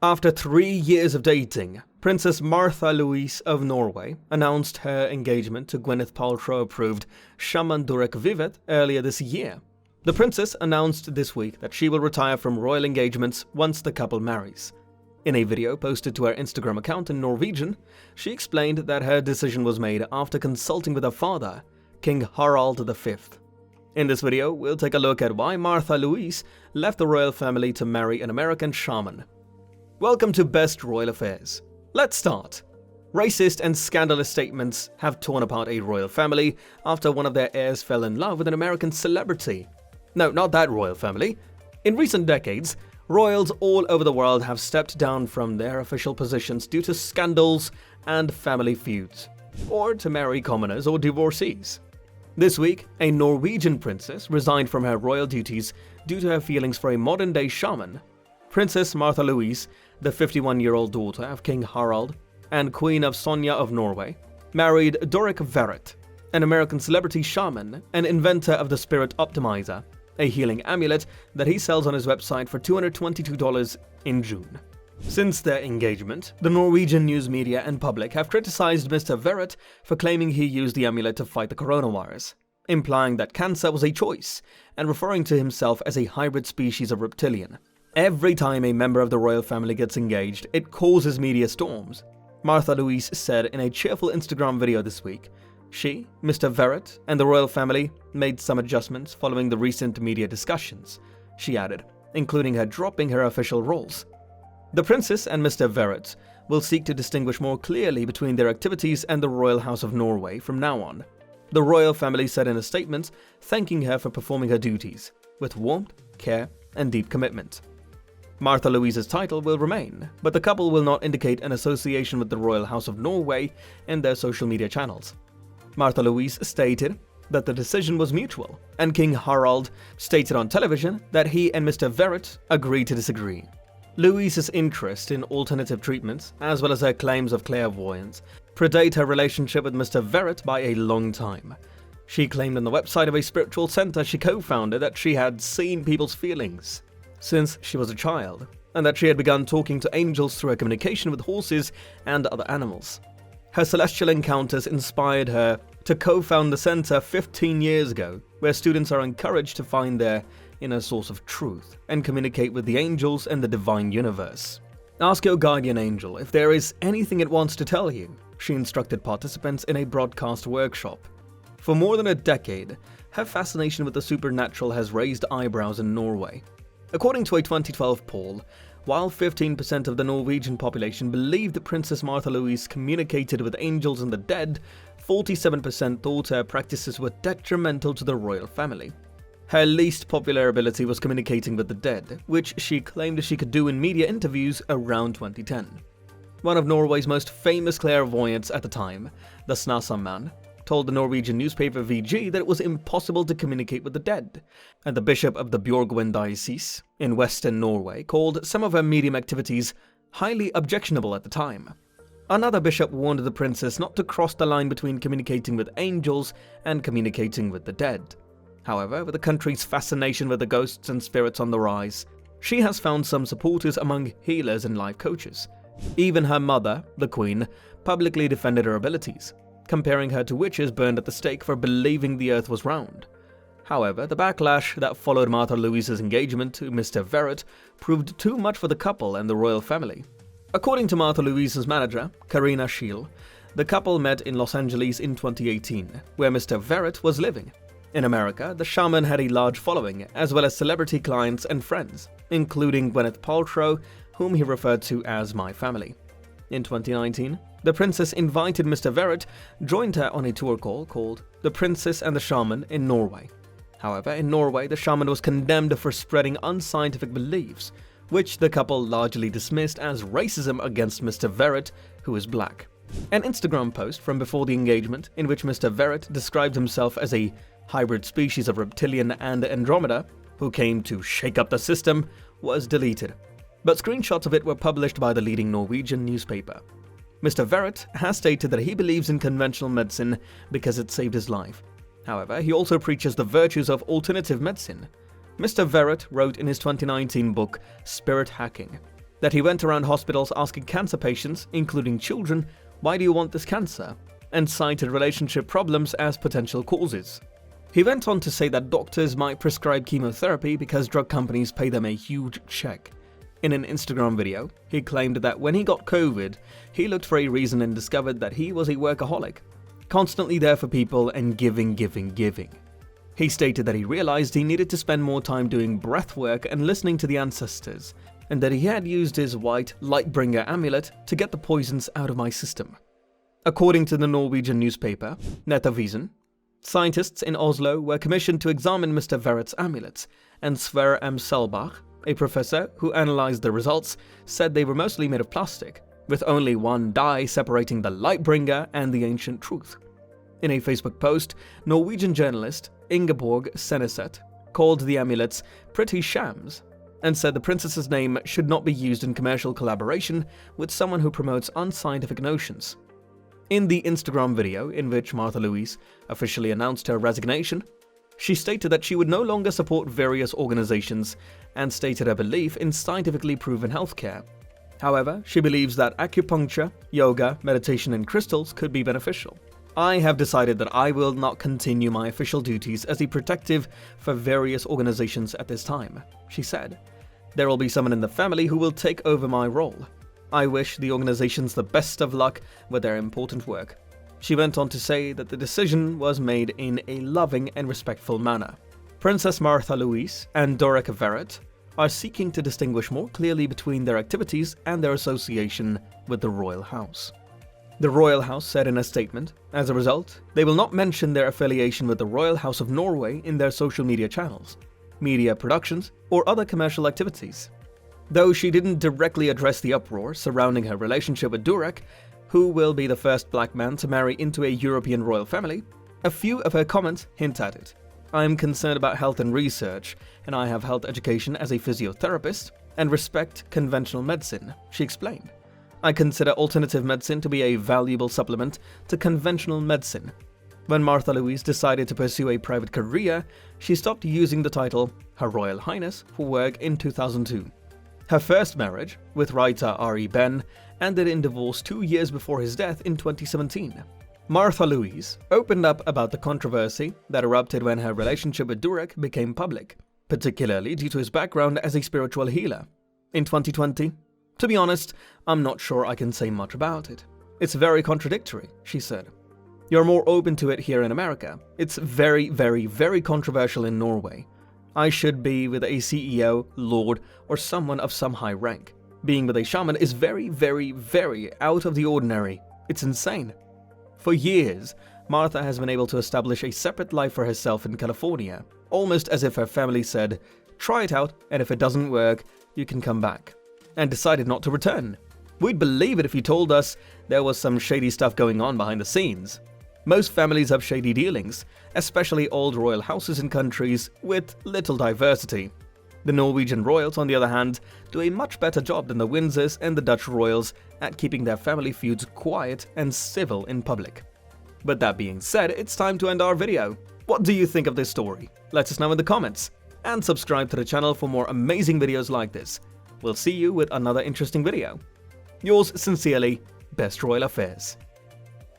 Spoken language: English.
After 3 years of dating, Princess Martha Louise of Norway announced her engagement to Gwyneth Paltrow-approved shaman Durek earlier this year. The princess announced this week that she will retire from royal engagements once the couple marries. In a video posted to her Instagram account in Norwegian, she explained that her decision was made after consulting with her father, King Harald V. In this video, we'll take a look at why Martha Louise left the royal family to marry an American shaman. Welcome to Best Royal Affairs. Let's start. Racist and scandalous statements have torn apart a royal family after one of their heirs fell in love with an American celebrity. No, not that royal family. In recent decades, royals all over the world have stepped down from their official positions due to scandals and family feuds, or to marry commoners or divorcees. This week, a Norwegian princess resigned from her royal duties due to her feelings for a modern-day shaman. Princess Martha Louise, the 51-year-old daughter of King Harald and Queen of Sonja of Norway, married Durek, an American celebrity shaman and inventor of the Spirit Optimizer, a healing amulet that he sells on his website for $222 in June. Since their engagement, the Norwegian news media and public have criticized Mr. Verrett for claiming he used the amulet to fight the coronavirus, implying that cancer was a choice and referring to himself as a hybrid species of reptilian. Every time a member of the royal family gets engaged, it causes media storms. Martha Louise said in a cheerful Instagram video this week. She, Mr. Verrett, and the royal family made some adjustments following the recent media discussions, she added, including her dropping her official roles. The princess and Mr. Verrett will seek to distinguish more clearly between their activities and the Royal House of Norway from now on. The royal family said in a statement, thanking her for performing her duties with warmth, care, and deep commitment. Martha Louise's title will remain, but the couple will not indicate an association with the Royal House of Norway in their social media channels. Martha Louise stated that the decision was mutual, and King Harald stated on television that he and Mr. Verrett agreed to disagree. Louise's interest in alternative treatments, as well as her claims of clairvoyance, predate her relationship with Mr. Verrett by a long time. She claimed on the website of a spiritual center she co-founded that she had seen people's feelings since she was a child, and that she had begun talking to angels through her communication with horses and other animals. Her celestial encounters inspired her to co-found the center 15 years ago, where students are encouraged to find their inner source of truth and communicate with the angels and the divine universe. Ask your guardian angel if there is anything it wants to tell you, she instructed participants in a broadcast workshop. For more than a decade, her fascination with the supernatural has raised eyebrows in Norway. According to a 2012 poll, while 15% of the Norwegian population believed that Princess Martha Louise communicated with angels and the dead, 47% thought her practices were detrimental to the royal family. Her least popular ability was communicating with the dead, which she claimed she could do in media interviews around 2010. One of Norway's most famous clairvoyants at the time, the Snasam man, told the Norwegian newspaper VG that it was impossible to communicate with the dead, and the bishop of the Bjorgvin diocese in western Norway called some of her medium activities highly objectionable at the time. Another bishop warned the princess not to cross the line between communicating with angels and communicating with the dead. However, with the country's fascination with the ghosts and spirits on the rise, she has found some supporters among healers and life coaches. Even her mother, the Queen, publicly defended her abilities, comparing her to witches burned at the stake for believing the earth was round. However, the backlash that followed Martha Louise's engagement to Mr. Verrett proved too much for the couple and the royal family. According to Martha Louise's manager, Karina Schiel, the couple met in Los Angeles in 2018, where Mr. Verrett was living. In America, the shaman had a large following, as well as celebrity clients and friends, including Gwyneth Paltrow, whom he referred to as my family. In 2019, the princess invited Mr. Verrett, joined her on a tour called The Princess and the Shaman in Norway. However, in Norway, the shaman was condemned for spreading unscientific beliefs, which the couple largely dismissed as racism against Mr. Verrett, who is black. An Instagram post from before the engagement, in which Mr. Verrett described himself as a hybrid species of reptilian and Andromeda, who came to shake up the system, was deleted. But screenshots of it were published by the leading Norwegian newspaper. Mr. Verrett has stated that he believes in conventional medicine because it saved his life. However, he also preaches the virtues of alternative medicine. Mr. Verrett wrote in his 2019 book, Spirit Hacking, that he went around hospitals asking cancer patients, including children, "Why do you want this cancer?" and cited relationship problems as potential causes. He went on to say that doctors might prescribe chemotherapy because drug companies pay them a huge check. In an Instagram video, he claimed that when he got COVID, he looked for a reason and discovered that he was a workaholic, constantly there for people and giving. He stated that he realized he needed to spend more time doing breath work and listening to the ancestors, and that he had used his white Lightbringer amulet to get the poisons out of my system. According to the Norwegian newspaper, Nettavisen, scientists in Oslo were commissioned to examine Mr. Verrett's amulets, and Sverre M. Selbach, a professor who analyzed the results, said they were mostly made of plastic, with only one dye separating the Lightbringer and the ancient truth. In a Facebook post, Norwegian journalist Ingeborg Seneset called the amulets pretty shams, and said the princess's name should not be used in commercial collaboration with someone who promotes unscientific notions. In the Instagram video in which Martha Louise officially announced her resignation, she stated that she would no longer support various organizations and stated her belief in scientifically proven healthcare. However, she believes that acupuncture, yoga, meditation and crystals could be beneficial. "I have decided that I will not continue my official duties as a protective for various organizations at this time," she said. "There will be someone in the family who will take over my role. I wish the organizations the best of luck with their important work." She went on to say that the decision was made in a loving and respectful manner. Princess Martha Louise and Durek Verrett are seeking to distinguish more clearly between their activities and their association with the royal house. The royal house said in a statement, as a result, they will not mention their affiliation with the Royal House of Norway in their social media channels, media productions, or other commercial activities. Though she didn't directly address the uproar surrounding her relationship with Durek, who will be the first black man to marry into a European royal family, a few of her comments hint at it. "I am concerned about health and research, and I have health education as a physiotherapist, and respect conventional medicine," she explained. "I consider alternative medicine to be a valuable supplement to conventional medicine." When Martha Louise decided to pursue a private career, she stopped using the title Her Royal Highness for work in 2002. Her first marriage, with writer R.E. Ben, ended in divorce 2 years before his death in 2017. Martha Louise opened up about the controversy that erupted when her relationship with Durek became public, particularly due to his background as a spiritual healer. In 2020, "To be honest, I'm not sure I can say much about it. It's very contradictory," she said. "You're more open to it here in America. It's very controversial in Norway. I should be with a CEO, lord, or someone of some high rank. Being with a shaman is very out of the ordinary. It's insane." For years, Martha has been able to establish a separate life for herself in California, almost as if her family said, "Try it out, and if it doesn't work, you can come back," and decided not to return. We'd believe it if you told us there was some shady stuff going on behind the scenes. Most families have shady dealings, especially old royal houses in countries with little diversity. The Norwegian royals, on the other hand, do a much better job than the Windsors and the Dutch royals at keeping their family feuds quiet and civil in public. But that being said, it's time to end our video. What do you think of this story? Let us know in the comments, and subscribe to the channel for more amazing videos like this. We'll see you with another interesting video. Yours sincerely, Best Royal Affairs.